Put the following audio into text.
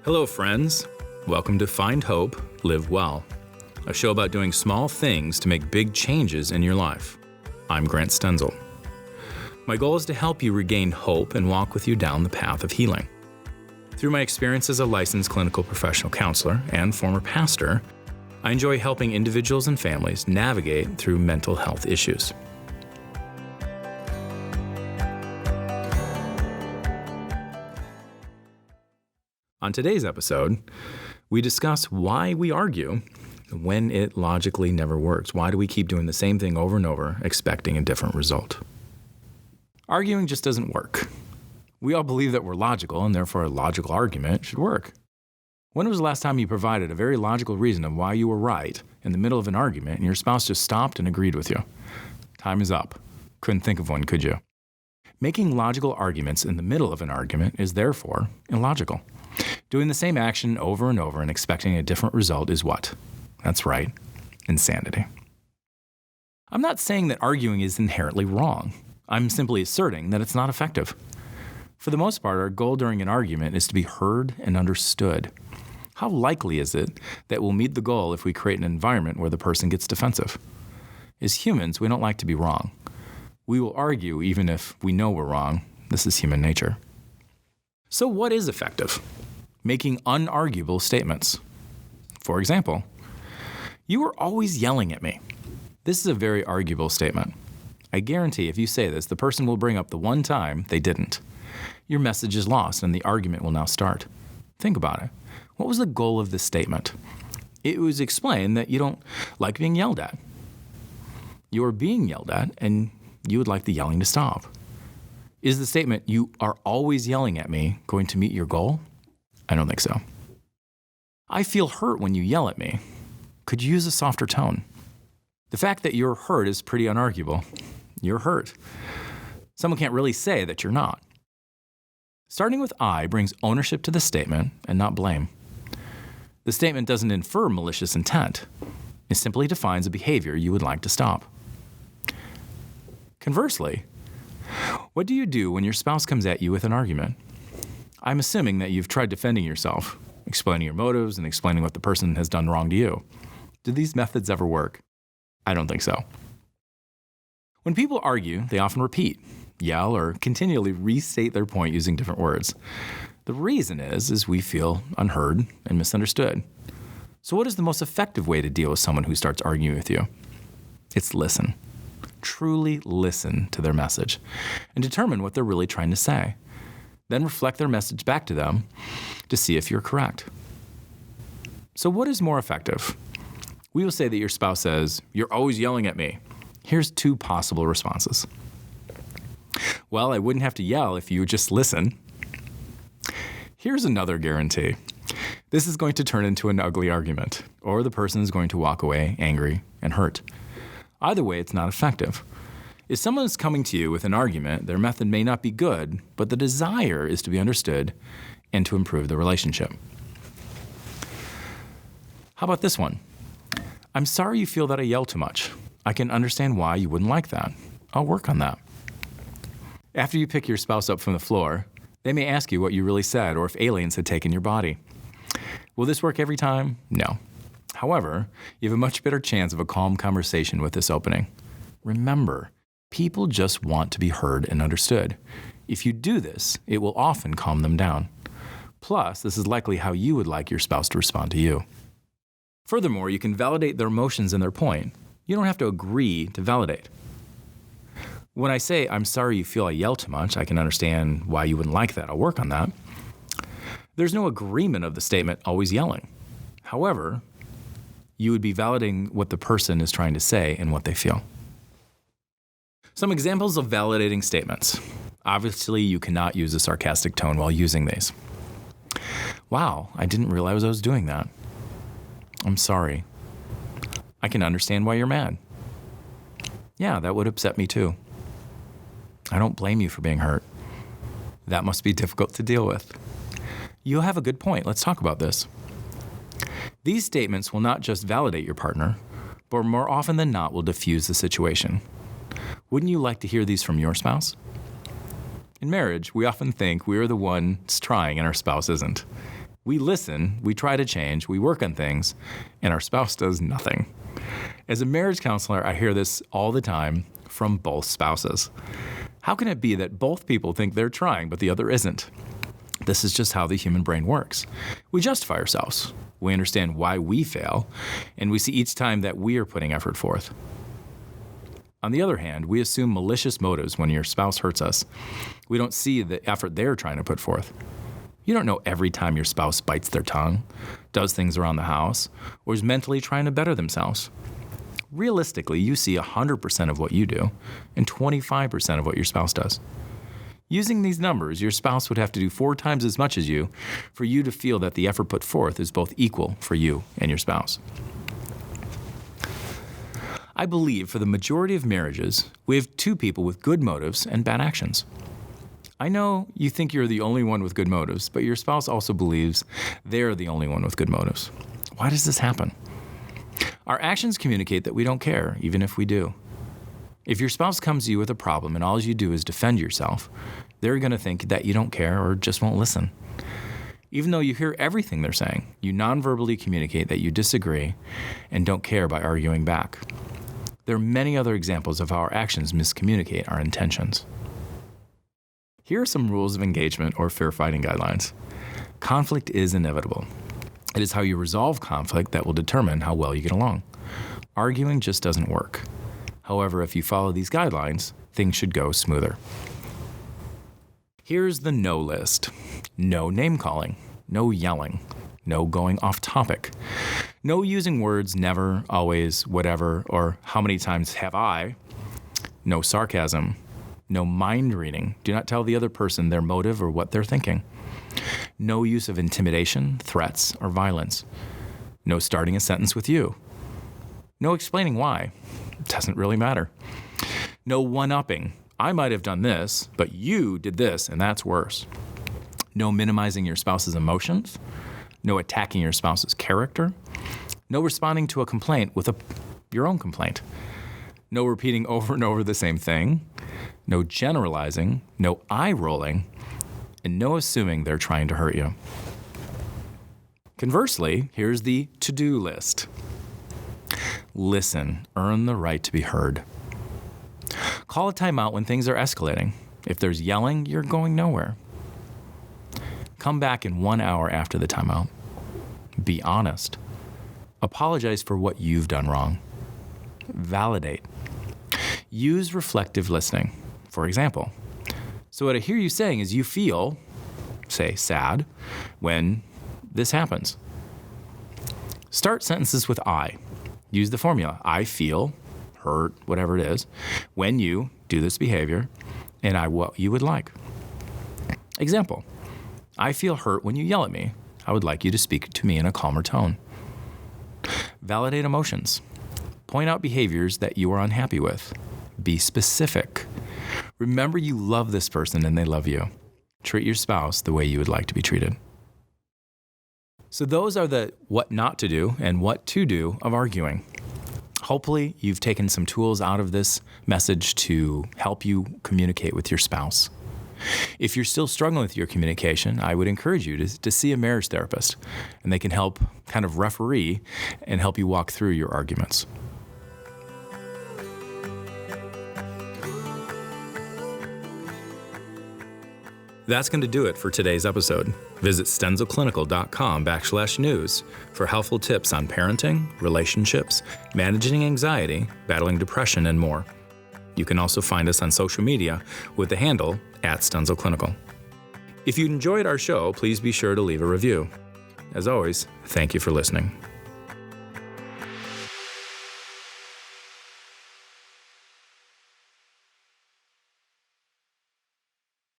Hello, friends. Welcome to Find Hope, Live Well, a show about doing small things to make big changes in your life. I'm Grant Stenzel. My goal is to help you regain hope and walk with you down the path of healing. Through my experience as a licensed clinical professional counselor and former pastor, I enjoy helping individuals and families navigate through mental health issues. On today's episode, we discuss why we argue when it logically never works. Why do we keep doing the same thing over and over, expecting a different result? Arguing just doesn't work. We all believe that we're logical, and therefore a logical argument should work. When was the last time you provided a very logical reason of why you were right in the middle of an argument and your spouse just stopped and agreed with you? Time is up. Couldn't think of one, could you? Making logical arguments in the middle of an argument is therefore illogical. Doing the same action over and over and expecting a different result is what? That's right, insanity. I'm not saying that arguing is inherently wrong. I'm simply asserting that it's not effective. For the most part, our goal during an argument is to be heard and understood. How likely is it that we'll meet the goal if we create an environment where the person gets defensive? As humans, we don't like to be wrong. We will argue even if we know we're wrong. This is human nature. So what is effective? Making unarguable statements. For example, "You are always yelling at me." This is a very arguable statement. I guarantee if you say this, the person will bring up the one time they didn't. Your message is lost and the argument will now start. Think about it. What was the goal of this statement? It was explain that you don't like being yelled at. You are being yelled at and you would like the yelling to stop. Is the statement, "You are always yelling at me," going to meet your goal? I don't think so. "I feel hurt when you yell at me." Could you use a softer tone? The fact that you're hurt is pretty unarguable. You're hurt. Someone can't really say that you're not. Starting with "I" brings ownership to the statement and not blame. The statement doesn't infer malicious intent. It simply defines a behavior you would like to stop. Conversely, what do you do when your spouse comes at you with an argument? I'm assuming that you've tried defending yourself, explaining your motives and explaining what the person has done wrong to you. Do these methods ever work? I don't think so. When people argue, they often repeat, yell, or continually restate their point using different words. The reason is we feel unheard and misunderstood. So what is the most effective way to deal with someone who starts arguing with you? It's listen. Truly listen to their message and determine what they're really trying to say. Then reflect their message back to them to see if you're correct. So what is more effective? We will say that your spouse says, "You're always yelling at me." Here's two possible responses. "Well, I wouldn't have to yell if you would just listen." Here's another guarantee. This is going to turn into an ugly argument, or the person is going to walk away angry and hurt. Either way, it's not effective. If someone is coming to you with an argument, their method may not be good, but the desire is to be understood and to improve the relationship. How about this one? "I'm sorry you feel that I yell too much. I can understand why you wouldn't like that. I'll work on that." After you pick your spouse up from the floor, they may ask you what you really said or if aliens had taken your body. Will this work every time? No. However, you have a much better chance of a calm conversation with this opening. Remember, people just want to be heard and understood. If you do this, it will often calm them down. Plus, this is likely how you would like your spouse to respond to you. Furthermore, you can validate their emotions and their point. You don't have to agree to validate. When I say, "I'm sorry you feel I yell too much, I can understand why you wouldn't like that, I'll work on that," there's no agreement of the statement "always yelling." However, you would be validating what the person is trying to say and what they feel. Some examples of validating statements. Obviously, you cannot use a sarcastic tone while using these. "Wow, I didn't realize I was doing that." "I'm sorry. I can understand why you're mad." "Yeah, that would upset me too." "I don't blame you for being hurt. That must be difficult to deal with." "You have a good point. Let's talk about this." These statements will not just validate your partner, but more often than not will diffuse the situation. Wouldn't you like to hear these from your spouse? In marriage, we often think we are the ones trying and our spouse isn't. We listen, we try to change, we work on things, and our spouse does nothing. As a marriage counselor, I hear this all the time from both spouses. How can it be that both people think they're trying, but the other isn't? This is just how the human brain works. We justify ourselves. We understand why we fail, and we see each time that we are putting effort forth. On the other hand, we assume malicious motives when your spouse hurts us. We don't see the effort they're trying to put forth. You don't know every time your spouse bites their tongue, does things around the house, or is mentally trying to better themselves. Realistically, you see 100% of what you do and 25% of what your spouse does. Using these numbers, your spouse would have to do 4 times as much as you for you to feel that the effort put forth is both equal for you and your spouse. I believe for the majority of marriages, we have 2 people with good motives and bad actions. I know you think you're the only one with good motives, but your spouse also believes they're the only one with good motives. Why does this happen? Our actions communicate that we don't care, even if we do. If your spouse comes to you with a problem and all you do is defend yourself, they're going to think that you don't care or just won't listen. Even though you hear everything they're saying, you non-verbally communicate that you disagree and don't care by arguing back. There are many other examples of how our actions miscommunicate our intentions. Here are some rules of engagement or fair fighting guidelines. Conflict is inevitable. It is how you resolve conflict that will determine how well you get along. Arguing just doesn't work. However, if you follow these guidelines, things should go smoother. Here's the no list. No name calling. No yelling. No going off topic. No using words never, always, whatever, or how many times have I. No sarcasm. No mind reading. Do not tell the other person their motive or what they're thinking. No use of intimidation, threats, or violence. No starting a sentence with you. No explaining why. It doesn't really matter. No one-upping. I might have done this, but you did this, and that's worse. No minimizing your spouse's emotions. No attacking your spouse's character. No responding to a complaint with your own complaint. No repeating over and over the same thing. No generalizing. No eye-rolling. And no assuming they're trying to hurt you. Conversely, here's the to-do list. Listen. Earn the right to be heard. Call a timeout when things are escalating. If there's yelling, you're going nowhere. Come back in 1 hour after the timeout. Be honest. Apologize for what you've done wrong. Validate. Use reflective listening. For example, so what I hear you saying is you feel, say, sad when this happens. Start sentences with I. Use the formula. I feel, hurt, whatever it is, when you do this behavior, and I what you would like. Example. I feel hurt when you yell at me. I would like you to speak to me in a calmer tone. Validate emotions. Point out behaviors that you are unhappy with. Be specific. Remember you love this person and they love you. Treat your spouse the way you would like to be treated. So those are the what not to do and what to do of arguing. Hopefully you've taken some tools out of this message to help you communicate with your spouse. If you're still struggling with your communication, I would encourage you to see a marriage therapist, and they can help kind of referee and help you walk through your arguments. That's going to do it for today's episode. Visit stenzelclinical.com/news for helpful tips on parenting, relationships, managing anxiety, battling depression, and more. You can also find us on social media with the handle @StenzelClinical. If you enjoyed our show, please be sure to leave a review. As always, thank you for listening.